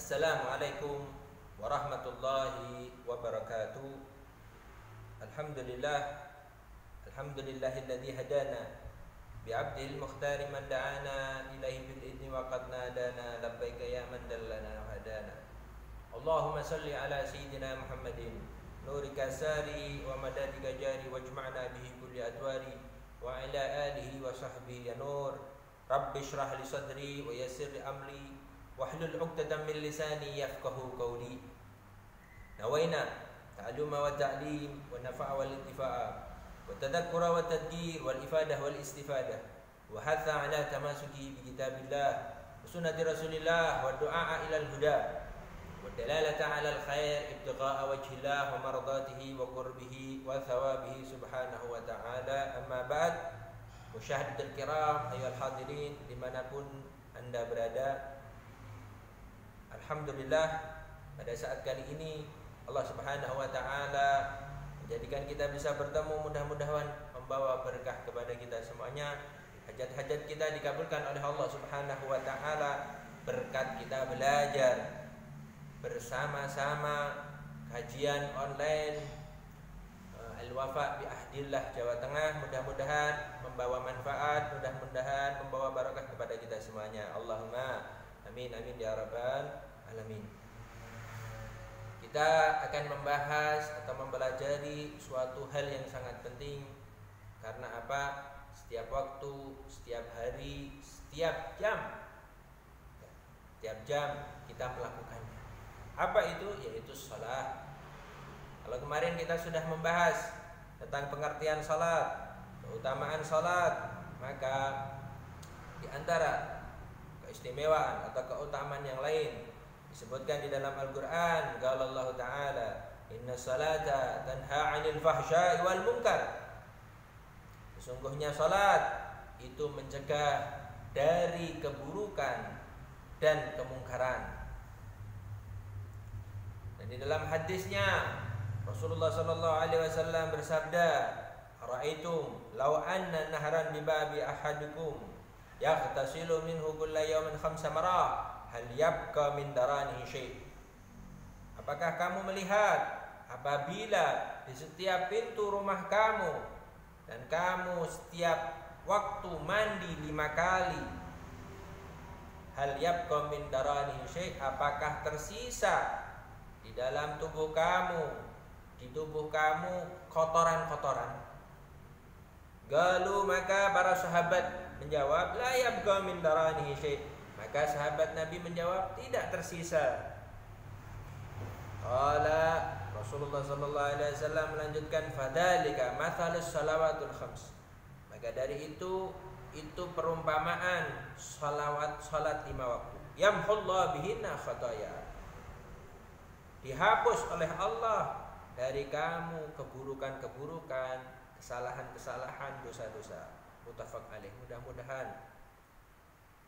Assalamualaikum warahmatullahi wabarakatuh. Alhamdulillah, alhamdulillahilladzi hadana bi'abdil mukhtari man da'ana ilaihi bil idni wa qad nadana labbaika ya man dallana wa hadana. Allahumma salli ala sayyidina Muhammadin nurika sari wa madadika jari wajma'na bihi kulli adwari wa ala alihi wa sahbihi ya nur. Rabbi shrah li sadri wa yassir li amri wahlul 'uqdatam min lisani yafqahu qawli. Nawaina ta'alluma wa ta'lim wa nafa'a wal intifa'a wa tadhakkura wa tadhkir wal ifadah wal istifadah wa hatha 'ala tamasuki bi kitabillah wa sunnati rasulillah wa du'a ila al huda wa dalalata 'ala al khair ibtigha'a wajhillah wa mardatihi wa qurbihi wa thawabihi subhanahu wa ta'ala. Amma ba'd. Musyahidul kiram ayyuhal hadirin dimanapun anda berada, alhamdulillah pada saat kali ini Allah Subhanahu wa taala menjadikan kita bisa bertemu, mudah-mudahan membawa berkah kepada kita semuanya. Hajat-hajat kita dikabulkan oleh Allah Subhanahu wa taala berkat kita belajar bersama-sama kajian online Al-Wafa bi Ahdillah Jawa Tengah. Mudah-mudahan membawa manfaat, mudah-mudahan membawa barakah kepada kita semuanya. Allahumma amin amin ya rabbal alamin. Kita akan membahas atau mempelajari suatu hal yang sangat penting. Karena apa? Setiap waktu, setiap hari, setiap jam kita melakukannya. Apa itu? Yaitu salat. Kalau kemarin kita sudah membahas tentang pengertian salat, keutamaan salat, maka di antara keistimewaan atau keutamaan yang lain disebutkan di dalam Al-Qur'an, qala Allah Ta'ala, inna salata tanha 'anil fahsya'i wal munkar. Sesungguhnya salat itu mencegah dari keburukan dan kemungkaran. Dan di dalam hadisnya Rasulullah sallallahu alaihi wasallam bersabda, "Ara'aitum law anna nahran bi babi ahadukum yaghtasilu minhu kulla yawmin khamsa marah hal yabqa min daranihi syai'." Apakah kamu melihat apabila di setiap pintu rumah kamu dan kamu setiap waktu mandi 5 kali, hal yabqa min daranihi syai', apakah tersisa di dalam tubuh kamu, di tubuh kamu kotoran-kotoran? Galu, maka para sahabat menjawab, la yabqa min daranihi syai'. Maka sahabat Nabi menjawab, tidak tersisa. Qala Rasulullah sallallahu alaihi wasallam melanjutkan, fadzalika mathalus shalawatul khams. Maka dari itu perumpamaan salat 5 waktu. Yamhullahu bihinna khataya. Dihapus oleh Allah dari kamu keburukan-keburukan, kesalahan-kesalahan, dosa-dosa. Muttafaq alaih. Mudah-mudahan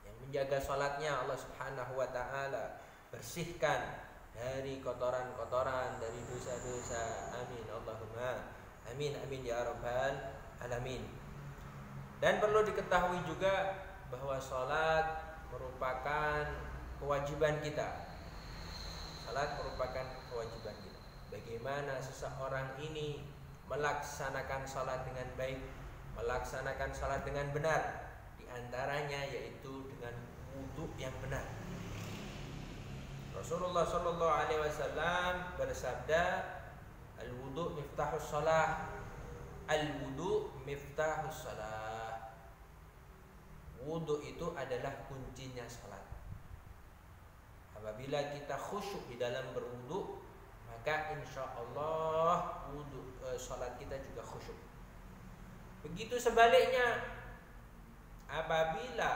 yang menjaga salatnya Allah Subhanahu wa taala bersihkan dari kotoran-kotoran, dari dosa-dosa. Amin Allahumma amin amin ya rabbal alamin. Dan perlu diketahui juga bahwa salat merupakan kewajiban kita. Salat merupakan kewajiban kita. Bagaimana seseorang ini melaksanakan salat dengan baik, melaksanakan salat dengan benar? Di antaranya yaitu dengan wudu yang benar. Rasulullah sallallahu alaihi wasallam bersabda, al-wudu miftahus shalah. Al-wudu miftahus shalah. Wudu itu adalah kuncinya salat. Apabila kita khusyuk di dalam berwudu, maka insya Allah salat kita juga khusyuk. Begitu sebaliknya, apabila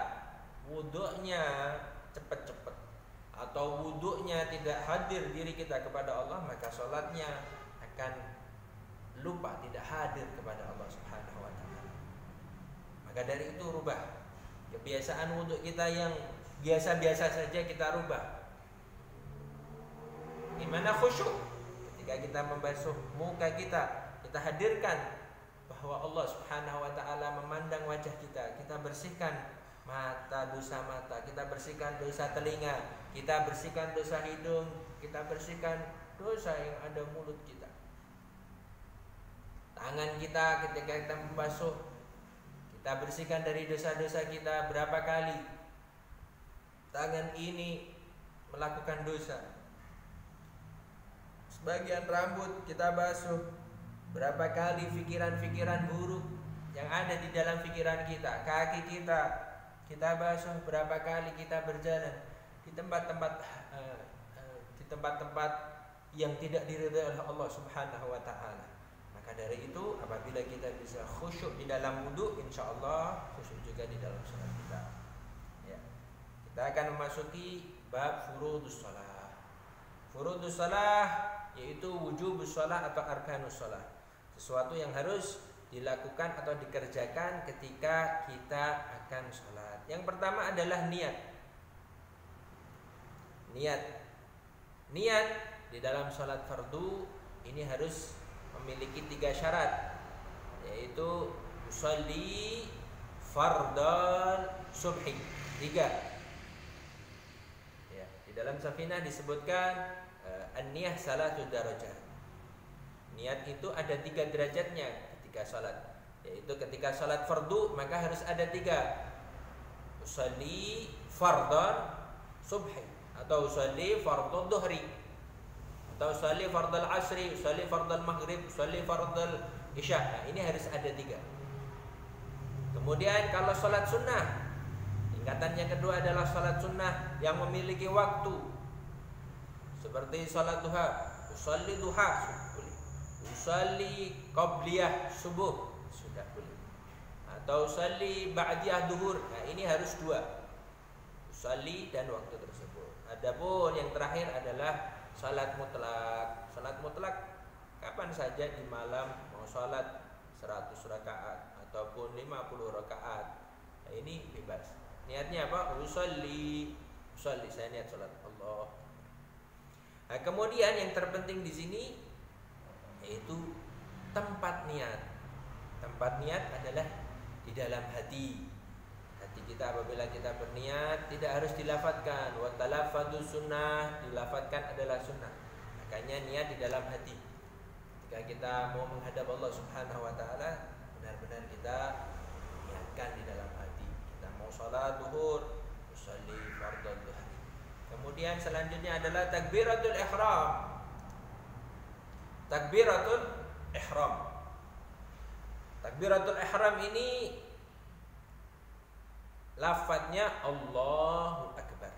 wudunya cepat-cepat atau wudunya tidak hadir diri kita kepada Allah, maka salatnya akan lupa, tidak hadir kepada Allah Subhanahu wa taala. Maka dari itu rubah kebiasaan wudu kita yang biasa-biasa saja, kita rubah. Gimana khusyuk? Ketika kita membasuh muka kita hadirkan bahwa Allah Subhanahu wa taala memandang wajah kita. Kita bersihkan dosa mata, kita bersihkan dosa telinga, kita bersihkan dosa hidung, kita bersihkan dosa yang ada mulut kita. Tangan kita ketika kita membasuh, kita bersihkan dari dosa-dosa kita berapa kali. Tangan ini melakukan dosa. Sebagian rambut kita basuh, berapa kali pikiran-pikiran buruk yang ada di dalam pikiran kita. Kaki kita basuh, berapa kali kita berjalan di tempat-tempat yang tidak diridhai oleh Allah Subhanahu wa taala. Maka dari itu apabila kita bisa khusyuk di dalam wudu, insyaallah khusyuk juga di dalam salat kita. Ya. Kita akan memasuki bab furudus shalah. Furudus shalah yaitu wujubus shalah atau arkanus shalah. Sesuatu yang harus dilakukan atau dikerjakan ketika kita akan sholat. Yang pertama adalah niat. Niat di dalam sholat fardu ini harus memiliki 3 syarat, yaitu usolli fardal subhi. 3. Ya, di dalam Safinah disebutkan an-niyah salatu darajat. Niat itu ada 3 derajatnya ketika sholat, yaitu ketika sholat fardu maka harus ada 3. Usolli fardal subhi, atau usolli fardal duhri, atau usolli fardal asri, usolli fardal maghrib, usolli fardal isya. Nah, ini harus ada 3. Kemudian kalau sholat sunnah, tingkatannya kedua adalah sholat sunnah yang memiliki waktu, seperti sholat duha, usolli duha boleh, usolli qabliyah subuh sudah boleh, atau usolli ba'diyah duhur. Nah, ini harus 2, usolli dan waktu tersebut. Adapun yang terakhir adalah salat mutlak. Salat mutlak kapan saja di malam mau salat 100 rakaat ataupun 50 rakaat. Nah, ini bebas. Niatnya apa? Usolli, saya niat salat Allah. Nah, kemudian yang terpenting di sini yaitu tempat niat. Tempat niat adalah di dalam hati. Hati kita apabila kita berniat tidak harus dilafatkan. Wa talaffadhu sunnah, dilafatkan adalah sunnah. Makanya niat di dalam hati. Ketika kita mau menghadap Allah Subhanahu wa taala, benar-benar kita niatkan di dalam hati. Kita mau salat zuhur, usolli fardhu dhuhr. Kemudian selanjutnya adalah takbiratul ihram. Takbiratul ihram. Takbiratul ihram ini lafadznya Allahu Akbar.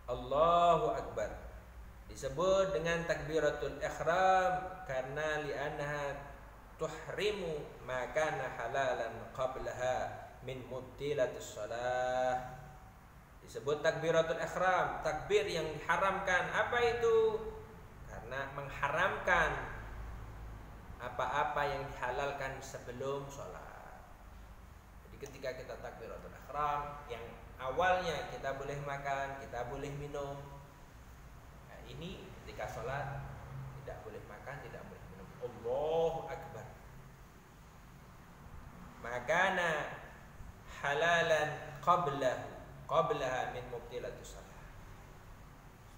Allahu Akbar. Disebut dengan takbiratul ihram karena li'annaha tuhrimu ma kana halalan qablaha min mubtilatus shalah. Disebut takbiratul ihram, takbir yang diharamkan. Apa itu? Karena mengharamkan apa-apa yang dihalalkan sebelum sholat. Jadi ketika kita takbiratul ihram, yang awalnya kita boleh makan, kita boleh minum. Nah, ini ketika sholat tidak boleh makan, tidak boleh minum. Allahu Akbar. Makana halalan qablaha min mubtilatus shalah.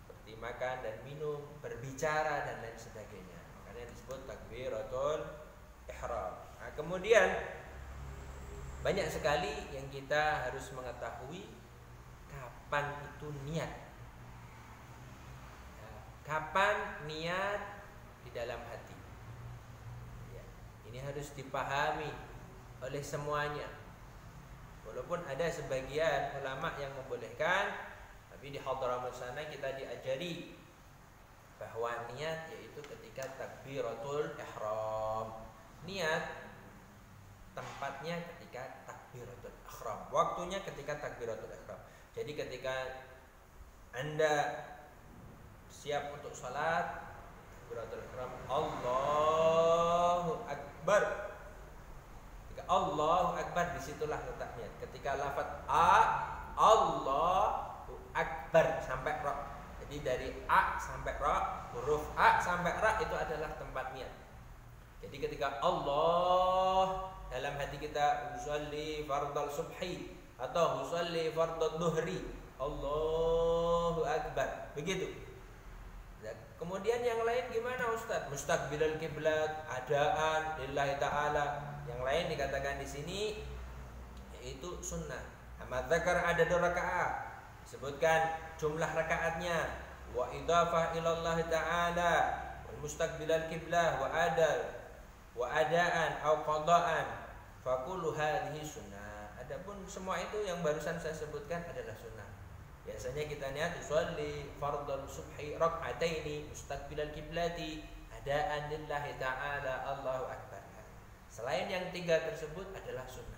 Seperti makan dan minum, berbicara dan lain sebagainya. Makanya disebut takbiratul ihram. Nah, kemudian banyak sekali yang kita harus mengetahui kapan itu niat. Ya, kapan niat di dalam hati. Ya, ini harus dipahami oleh semuanya. Walaupun ada sebagian ulama yang membolehkan, tapi di Hadramaut sana kita diajari bahwa niat yaitu ketika takbiratul ihram. Niat tempatnya ketika takbiratul ihram, waktunya ketika takbiratul ihram. Jadi ketika Anda siap untuk salat, takbiratul ihram, Allahu Akbar. Ketika Allahu Akbar, disitulah letak niat. Ketika lafaz Allahu Akbar sampai ra. Jadi dari A sampai ra, huruf A sampai ra itu adalah tempat niat. Jadi ketika Allah dalam hati kita usolli fardal subhi atau usolli fardal duhri, Allahu Akbar. Begitu. Kemudian yang lain gimana Ustaz? Mustaqbilal kiblat, adaan lillahi ta'ala. Yang lain dikatakan di sini yaitu sunnah. Ahmad dzakar ada 2 rakaat. Disebutkan jumlah rakaatnya. Wa idhafah ilallah ta'ala. Wal mustaqbilal kiblah wa adaan au qadaan. Fa kullu hadhihi sunnah. Adapun semua itu yang barusan saya sebutkan adalah sunnah. Biasanya kita niat usolli fardhu subhi rak'ataini mustaqbilal kiblati adaan lillahi ta'ala Allahu akbar. Selain yang 3 tersebut adalah sunnah.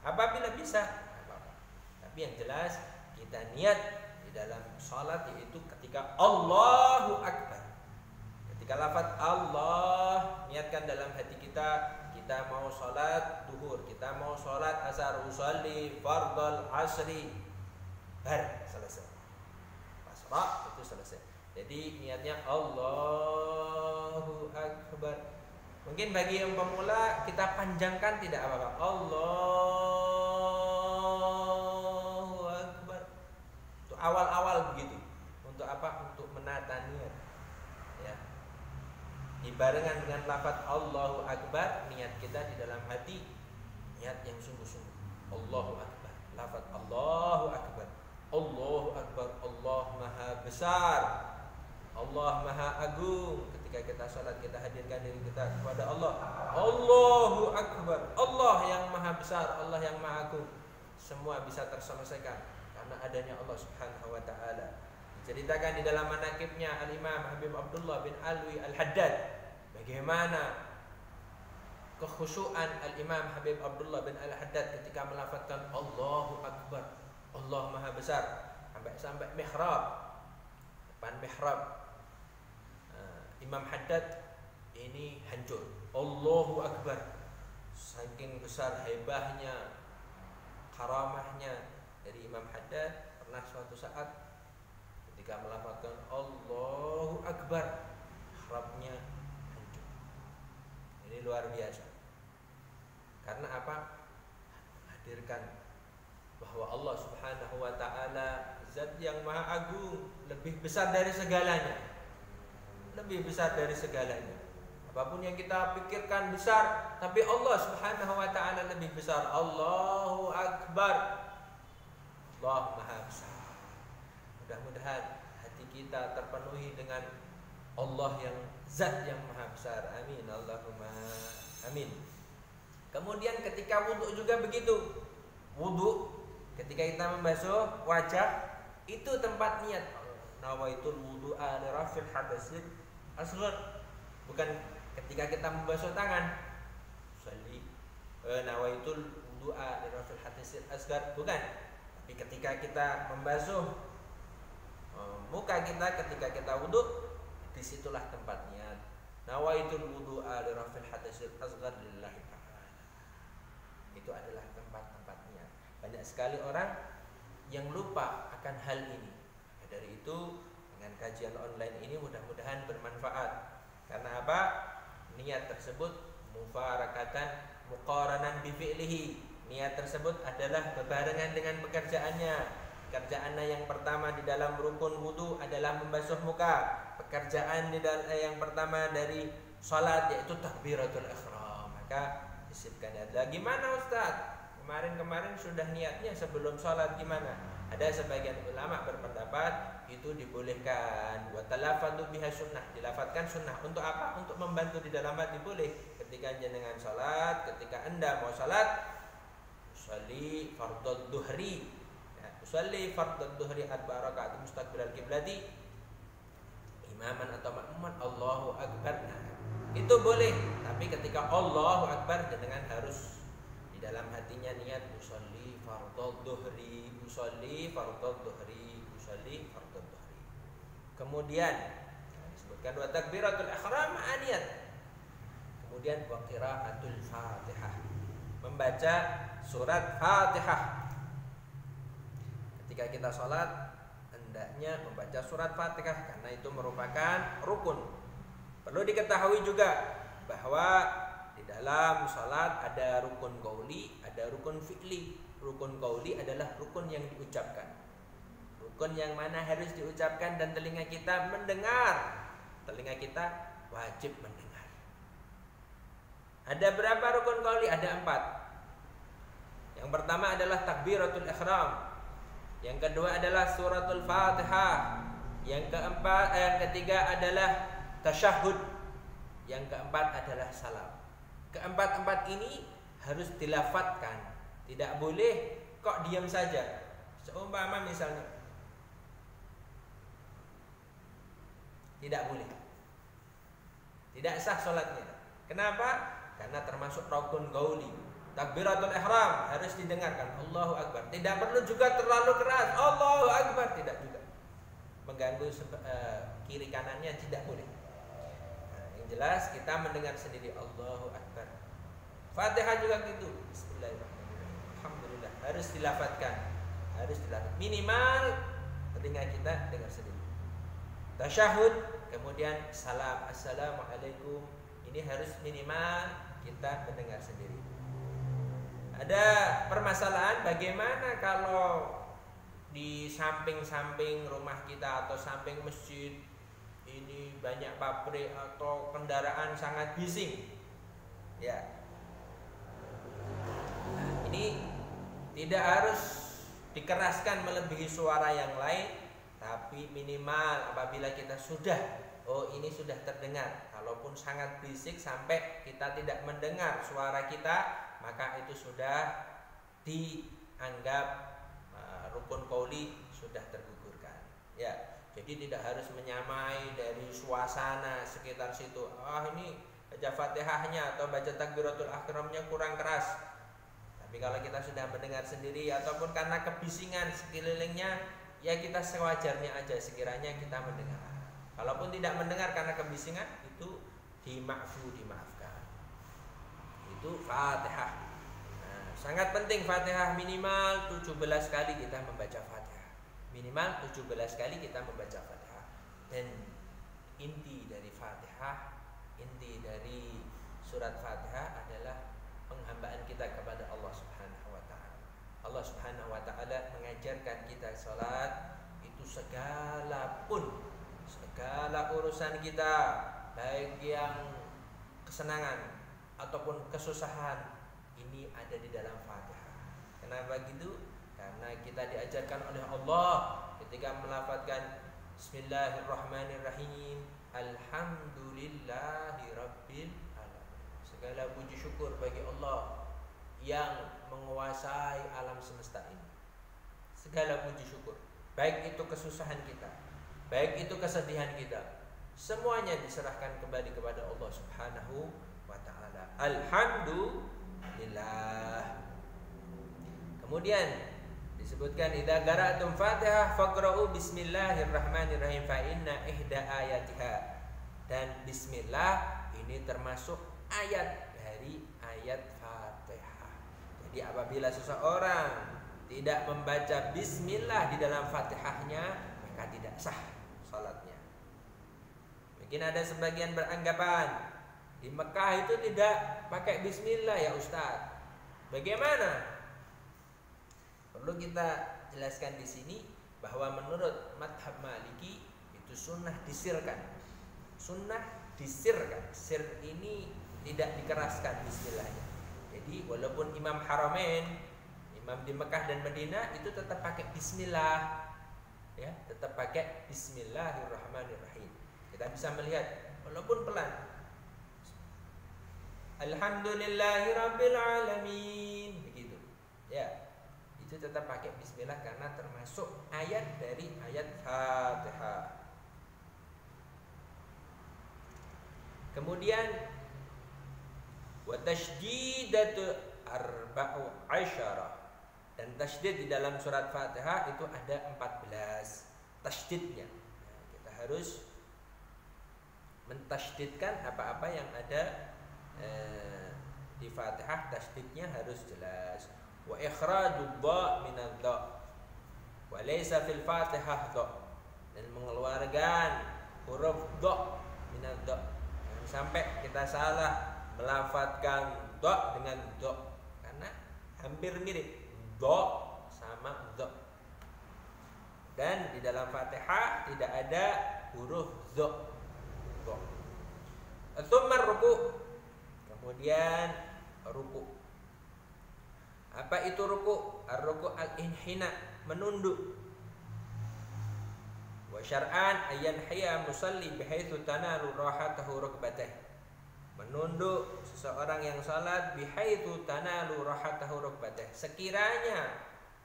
Apabila bisa apa-apa. Tapi yang jelas kita niat di dalam salat yaitu ketika Allahu akbar. Ketika lafaz Allah niatkan dalam hati kita mau salat duhur, kita mau salat asar, usolli fardhu asri. Selesai. Pasrah itu selesai. Jadi niatnya Allahu Akbar. Mungkin bagi yang pemula kita panjangkan tidak apa-apa. Allahu Akbar. Untuk awal-awal begitu. Untuk apa? Untuk menata niat. Ya. Dibarengan dengan lafaz Allahu Akbar, niat kita di dalam hati niat yang sungguh-sungguh. Allahu Akbar. Lafaz Allahu Akbar. Allahu Akbar, Allah Maha Besar, Allah Maha Agung. Ketika kita salat kita hadirkan diri kita kepada Allah. Allahu Akbar, Allah yang Maha Besar, Allah yang Maha Agung. Semua bisa terselesaikan karena adanya Allah Subhanahu wa taala. Diceritakan di dalam manaqibnya Al-Imam Habib Abdullah bin Alwi Al-Haddad bagaimana kekhusyuan Al-Imam Habib Abdullah bin Al-Haddad ketika melafazkan Allahu Akbar, Allah Maha Besar, sampai mihrab, depan mihrab Imam Haddad ini hancur. Allahu Akbar, saking besar hebahnya, karamahnya dari Imam Haddad. Pernah suatu saat ketika melafazkan Allahu Akbar, mihrabnya hancur. Ini luar biasa. Karena apa? Hadirkan bahwa Allah Subhanahu wa taala zat yang maha agung, lebih besar dari segalanya. Lebih besar dari segalanya. Apapun yang kita pikirkan besar, tapi Allah Subhanahu wa taala lebih besar. Allahu Akbar. Allah Maha Besar. Mudah-mudahan hati kita terpenuhi dengan Allah yang zat yang maha besar. Amin. Allahumma amin. Kemudian ketika wudu juga begitu. Wudu ketika kita membasuh wajah itu tempat niat. Nawaitul wudu'a li rafil hadasil asghar. Bukan ketika kita membasuh tangan. Sholli nawaitul wudu'a li rafil hadasil asghar, bukan. Tapi ketika kita membasuh muka kita ketika kita wudu, disitulah tempat niat. Nawaitul wudu'a li rafil hadasil asghar lillahi ta'ala. Itu adalah tempat-tempat niat. Banyak sekali orang yang lupa akan hal ini. Dari itu dengan kajian online ini mudah-mudahan bermanfaat. Karena apa? Niat tersebut mufarakatan muqaranan bi fi'lihi. Niat tersebut adalah berbarengan dengan pekerjaannya. Pekerjaannya yang pertama di dalam rukun wudu adalah membasuh muka. Pekerjaan yang pertama dari salat yaitu takbiratul ihram. Maka disipkan niat. Gimana Ustaz? Kemarin sudah niatnya sebelum sholat gimana? Ada sebagian ulama berpendapat itu dibolehkan. Wa talafadu biha sunnah, dilafatkan sunnah. Untuk apa? Untuk membantu di dalam hati boleh. Ketika jenengan sholat, ketika anda mau sholat, usolli fardhu dhuhri. Ya, usolli fardhu dhuhri arba'a rakaat mustaqbilal kiblati. Imaman atau makmuman Allahu Akbar. Nah, itu boleh. Tapi ketika Allahu Akbar jenengan harus dalam hatinya niat usolli fardhu dhuhri, usolli fardhu dhuhri, usolli fardhu dhuhri. Kemudian disebutkan wa takbiratul ihram niat. Kemudian wa qiraatul Fatihah, membaca surat Fatihah. Ketika kita sholat hendaknya membaca surat Fatihah karena itu merupakan rukun. Perlu diketahui juga bahwa di dalam salat ada rukun qauli, ada rukun fi'li. Rukun qauli adalah rukun yang diucapkan. Rukun yang mana harus diucapkan dan telinga kita mendengar. Telinga kita wajib mendengar. Ada berapa rukun qauli? Ada 4. Yang pertama adalah takbiratul ihram. Yang kedua adalah suratul Fatihah. Yang ketiga adalah tasyahud. Yang keempat adalah salam. Keempat-empat ini harus dilafadzkan. Tidak boleh kok diam saja. Seumpama misalnya, tidak boleh, tidak sah sholatnya. Kenapa? Karena termasuk rukun qauli. Takbiratul ihram harus didengarkan, Allahu Akbar. Tidak perlu juga terlalu keras, Allahu Akbar. Tidak juga mengganggu kiri kanannya, tidak boleh. Nah, yang jelas kita mendengar sendiri, Allahu Akbar. Fatihah juga gitu, Bismillahirrahmanirrahim, Alhamdulillah. Harus dilafadzkan, harus dilafadzkan. Minimal telinga kita dengar sendiri. Tasyahud, kemudian salam, assalamualaikum. Ini harus minimal kita mendengar sendiri. Ada permasalahan bagaimana kalau di samping-samping rumah kita atau samping masjid ini banyak pabrik atau kendaraan sangat bising. Ya. Nah, ini tidak harus dikeraskan melebihi suara yang lain, tapi minimal apabila kita sudah, oh ini sudah terdengar. Kalaupun sangat bisik sampai kita tidak mendengar suara kita, maka itu sudah dianggap rukun qauli sudah tergugurkan. Ya, jadi tidak harus menyamai dari suasana sekitar situ. Ini baca Fatihahnya atau baca takbiratul ihramnya kurang keras. Tapi kalau kita sudah mendengar sendiri ataupun karena kebisingan sekelilingnya, ya kita sewajarnya aja sekiranya kita mendengar. Kalaupun tidak mendengar karena kebisingan, itu dimaafkan. Itu Fatihah. Nah, sangat penting Fatihah, minimal 17 kali kita membaca Fatihah. Minimal 17 kali kita membaca Fatihah. Dan inti dari Fatihah, inti dari surat Fatihah adalah penghambaan kita kepada Allah Subhanahu wa taala. Allah Subhanahu wa taala mengajarkan kita salat itu segala urusan kita, baik yang kesenangan ataupun kesusahan, ini ada di dalam Fatihah. Kenapa gitu? Karena kita diajarkan oleh Allah ketika melafadzkan Bismillahirrahmanirrahim, Alhamdulillahirabbil alamin. Segala puji syukur bagi Allah yang menguasai alam semesta ini. Segala puji syukur, baik itu kesusahan kita, baik itu kesedihan kita, semuanya diserahkan kembali kepada Allah Subhanahu wa ta'ala. Alhamdulillah. Kemudian disebutkan idza qara'tum Fatihah faqra'u bismillahirrahmanirrahim fa inna ihda ayatiha. Dan bismillah ini termasuk ayat dari ayat Fatihah. Jadi apabila seseorang tidak membaca bismillah di dalam Fatihahnya, maka tidak sah salatnya. Mungkin ada sebagian beranggapan di Mekah itu tidak pakai bismillah ya Ustaz. Bagaimana? Perlu kita jelaskan di sini bahwa menurut madhab Maliki itu sunnah disirkan. Sunnah disirkan. Sir ini tidak dikeraskan bismillahnya. Jadi walaupun Imam Haramain, imam di Mekah dan Madinah itu tetap pakai bismillah, ya, tetap pakai bismillahirrahmanirrahim. Kita bisa melihat walaupun pelan. Alhamdulillahirabbil alamin, begitu. Ya. Itu tetap pakai bismillah karena termasuk ayat dari ayat Fatihah. Kemudian wa tasydidatu arba'u asyara. Dan tasydid di dalam surat Fatihah itu ada 14 tasydidnya. Nah, kita harus mentasydidkan apa-apa yang ada di Fatihah, tasydidnya harus jelas. Wa ikhrajud dha min ad-dha wa laysa fil Fatihah dha, dan mengeluarkan huruf dha min ad-dha. Jangan sampai kita salah melafadzkan dha dengan dha karena hampir mirip dha sama dha. Dan di dalam Fatihah tidak ada huruf dha. Tsumma ruku'. Kemudian ruku'. Apa itu ruku'? Ar-ruku' al-inhina, menunduk. Wa syar'an ayyanhiya musalli bihaitsu tanalu rahatahu rukbatah. Menunduk seseorang yang salat bihaitsu tanalu rahatahu rukbatah. Sekiranya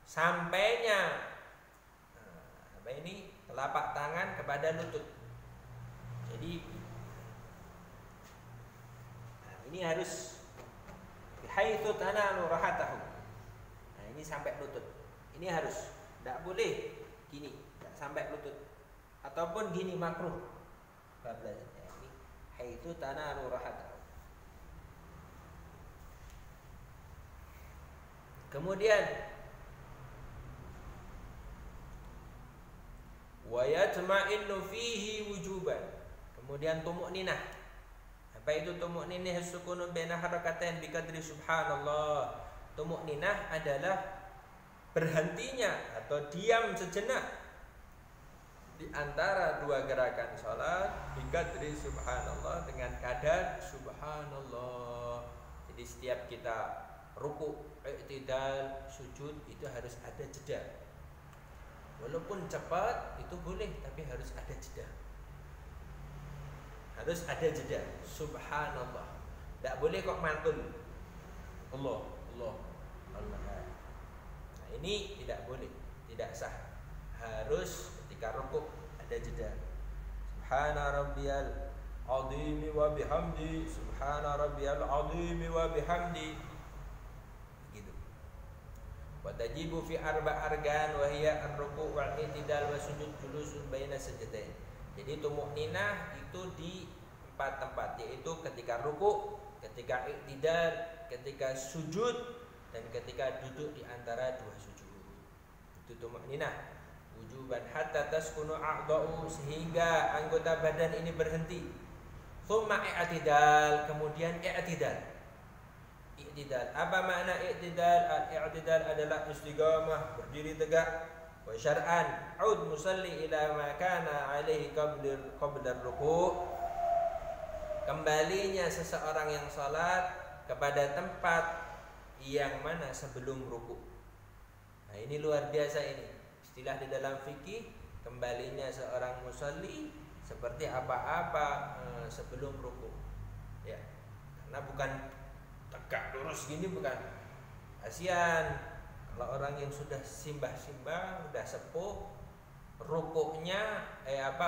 sampainya apa ini? Telapak tangan kepada lutut. Jadi ini harus bihaitsu tanalu rahatahu. Nah, ini sampai lutut. Ini harus, tidak boleh gini, tidak sampai lutut. Ataupun gini makruh. Bablasannya ini haitsu tanalu rahatahu. Kemudian wa yatma'innu fihi wujuban. Kemudian tumukninah. Apa itu tumukninah? Sukunu baina harakatain bi qadri subhanallah. Tumukninah adalah berhentinya atau diam sejenak di antara dua gerakan salat bi qadri subhanallah, dengan kadar subhanallah. Jadi setiap kita ruku, i'tidal, sujud itu harus ada jeda. Walaupun cepat itu boleh, tapi harus ada jeda. Harus ada jeda. Subhanallah. Tidak boleh kok mantul. Allah. Nah, ini tidak boleh, tidak sah. Harus ketika rukuk ada jeda. Subhana rabbiyal azim wa bihamdi. Subhana rabbiyal azim wa bihamdi. Begitu. Wa tajibu fi arba' argan wa hiya ar-ruku' wal i'tidal wa sujud julusun baina sajdatain. Jadi tumukninah itu di 4 tempat, yaitu ketika ruku', ketika i'tidal, ketika sujud, dan ketika duduk di antara dua sujud. Itu tumukninah. Wujuban hatta taskunu a'dha'u, sehingga anggota badan ini berhenti. Tsumma i'tidal, kemudian i'tidal. I'tidal. Apa makna i'tidal? Al-i'tidal adalah istiqamah, berdiri tegak. Wa syar'an 'ud musalli ila ma kana 'alaihi qabla ruku'. Kembalinya seseorang yang salat kepada tempat yang mana sebelum ruku'. Nah, ini luar biasa ini. Istilah di dalam fikih, kembalinya seorang musalli seperti apa-apa sebelum ruku'. Ya. Karena bukan tegak lurus gini, bukan. Kasihan kalau orang yang sudah simbah-simbah, sudah sepuh, rukuknya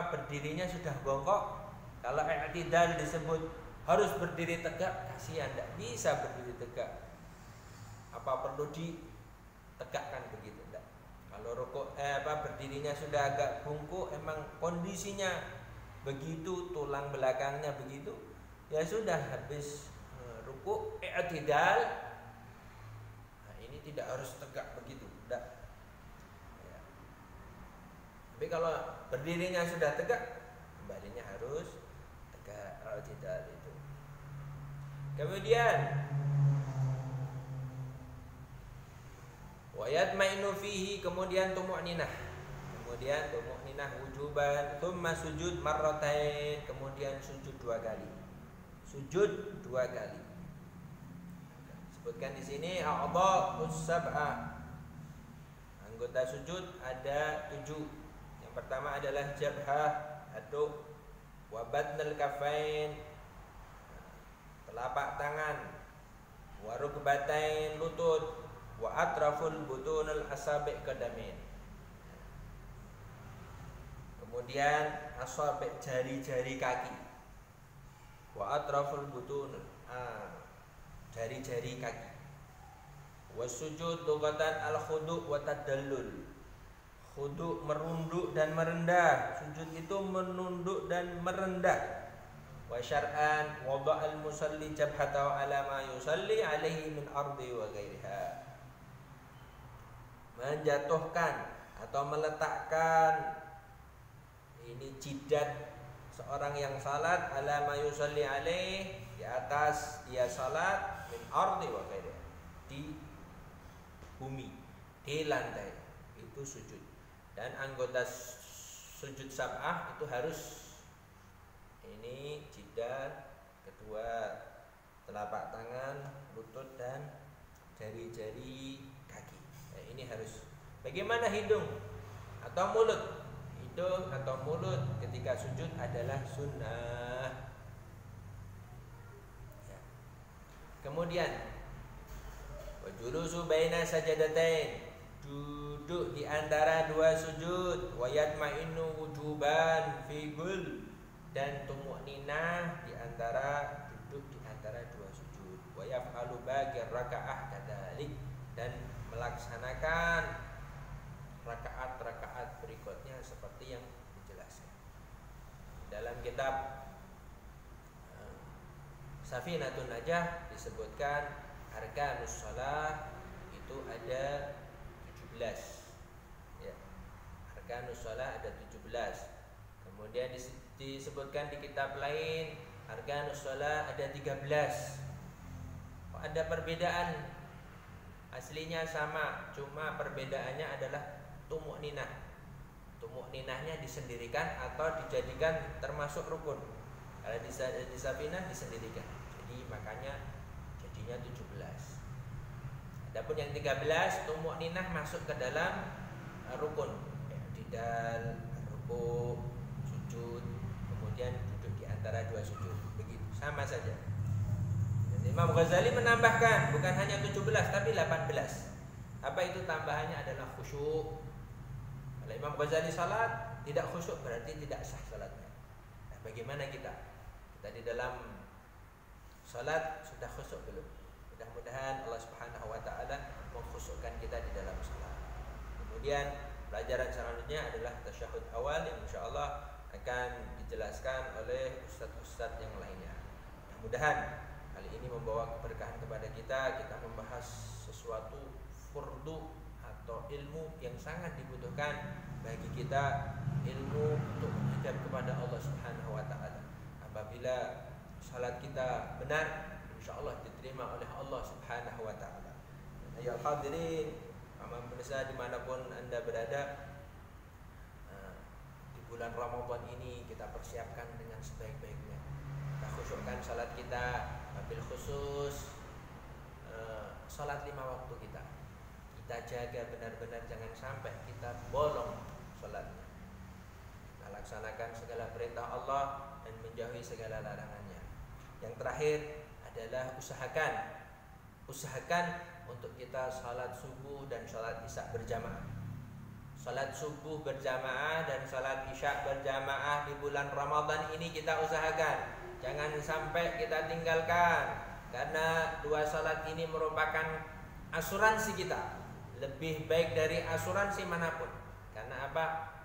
berdirinya sudah bongkok. Kalau i'tidal disebut harus berdiri tegak, kasihan, tidak bisa berdiri tegak. Apa perlu ditegakkan begitu? Tidak. Kalau rukuk berdirinya sudah agak bungkuk, emang kondisinya begitu, tulang belakangnya begitu, ya sudah, habis rukuk i'tidal. Nah, ini tidak harus tegak begitu, tidak. Ya. Tapi kalau berdirinya sudah tegak, kembalinya harus tegak, i'tidal itu. Kemudian wa yatma'innu fihi, kemudian tumukninah. Kemudian tumukninah wujuban, tsumma sujud marratain, kemudian sujud 2 kali. Sujud 2 kali. Sebutkan di sini a'dha'us sab'a. Anggota sujud ada 7. Yang pertama adalah jabhah, aduk, wa batnal kafain, telapak tangan, wa rukbatain, lutut, wa atraful butunul asabi' qadamin. Kemudian asabi' jari-jari kaki. Wa atraful butun, jari-jari kaki. Wa sujud lughatan al khudu' wa tadallul. Khudu' merunduk dan merendah. Sujud itu menunduk dan merendah. Wa syar'an wada'al musalli jabhatahu ala ma yusalli alaihi min ardi wa ghairiha. Menjatuhkan atau meletakkan ini jidat seorang yang salat ala ma yusalli alaih, di atas dia salat, min ardi wa ghairiha, di bumi, di lantai, itu sujud. Dan anggota sujud sab'ah itu harus ini jidat, kedua telapak tangan, lutut dan jari-jari kaki. Nah, ini harus. Bagaimana hidung atau mulut? Hidung atau mulut ketika sujud adalah sunnah. Ya. Kemudian wajulusu baina sajadatain, duduk di antara dua sujud, wa yatma'innu wujuban fi gul, dan tumukninah di antara duduk di antara dua sujud, wa yaf'alu baqi raka'ah kadzalik, dan melaksanakan rakaat-rakaat berikutnya seperti yang dijelaskan dalam kitab Safinatun Najah. Disebutkan arkanus shalah itu ada 17 ya. Arkanus shalah ada 17. Kemudian disebutkan di kitab lain arkanus shalah ada 13. Ada perbedaan, aslinya sama, cuma perbedaannya adalah tumukninah. Tumukninahnya disendirikan atau dijadikan termasuk rukun. Kalau di Safinah disendirikan. Jadi makanya jadinya 17. Adapun yang 13 tumukninah masuk ke dalam rukun. I'tidal, ruku', sujud, kemudian duduk di antara dua sujud. Begitu, sama saja. Dan Imam Ghazali menambahkan bukan hanya 17 tapi 18. Apa itu tambahannya? Adalah khusyuk. Kalau Imam Ghazali salat tidak khusyuk berarti tidak sah salatnya. Nah, bagaimana kita? Kita di dalam salat sudah khusyuk belum? Mudah-mudahan Allah Subhanahu wa taala mengkhusyukkan kita di dalam salat. Kemudian pelajaran selanjutnya adalah tasyahud awal yang insyaallah akan dijelaskan oleh ustaz-ustaz yang lainnya. Mudah-mudahan kali ini membawa keberkahan kepada kita membahas sesuatu furdu atau ilmu yang sangat dibutuhkan bagi kita, ilmu untuk menghadap kepada Allah Subhanahu wa taala. Apabila salat kita benar, insyaallah diterima oleh Allah Subhanahu wa taala. Ya hadirin, pemirsa dimanapun Anda berada, di bulan Ramadan ini kita persiapkan dengan sebaik-baiknya. Kita khusyukkan salat kita, wabil khusus salat 5 waktu kita. Kita jaga benar-benar jangan sampai kita bolong salatnya. Kita laksanakan segala perintah Allah dan menjauhi segala larangannya. Yang terakhir adalah usahakan untuk kita salat subuh dan salat isya berjamaah. Salat subuh berjamaah dan salat isya berjamaah di bulan Ramadan ini kita usahakan. Jangan sampai kita tinggalkan, karena dua salat ini merupakan asuransi kita, lebih baik dari asuransi manapun. Karena apa?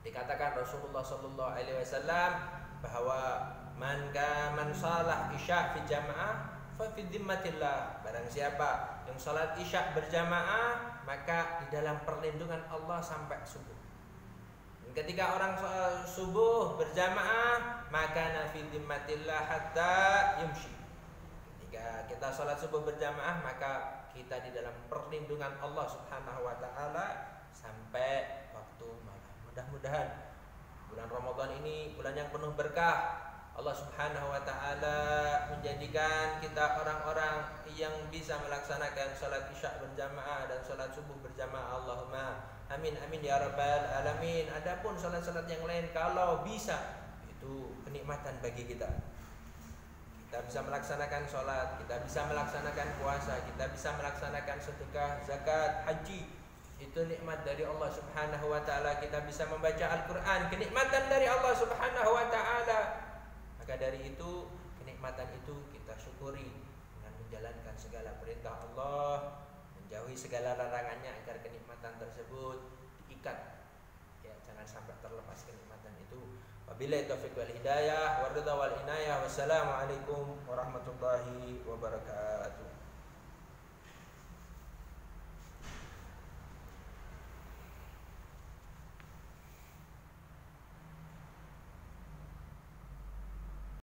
Dikatakan Rasulullah sallallahu alaihi wasallam bahwa man salah isya fi jamaah fa fi dhimmatillah. Barang siapa yang salat isya berjamaah maka di dalam perlindungan Allah sampai subuh. Dan ketika orang subuh berjamaah maka fi dhimmatillah hatta yumshi. Ketika kita salat subuh berjamaah maka kita di dalam perlindungan Allah Subhanahu wa taala sampai waktu malam. Mudah-mudahan bulan Ramadan ini bulan yang penuh berkah. Allah Subhanahu wa taala menjadikan kita orang-orang yang bisa melaksanakan salat isya berjamaah dan salat subuh berjamaah. Allahumma amin amin ya rabbal alamin. Adapun salat-salat yang lain kalau bisa itu kenikmatan bagi kita. Kita bisa melaksanakan sholat, kita bisa melaksanakan puasa, kita bisa melaksanakan sedekah, zakat, haji. Itu nikmat dari Allah Subhanahu wa taala. Kita bisa membaca Al-Qur'an, kenikmatan dari Allah Subhanahu wa taala. Maka dari itu, kenikmatan itu kita syukuri dengan menjalankan segala perintah Allah, menjauhi segala larangannya agar kenikmatan tersebut diikat. Ya, jangan sampai terlepas kenikmatan itu. Wabillahi taufiq wal hidayah, wa ridha wal inayah. Wassalamualaikum warahmatullahi wabarakatuh.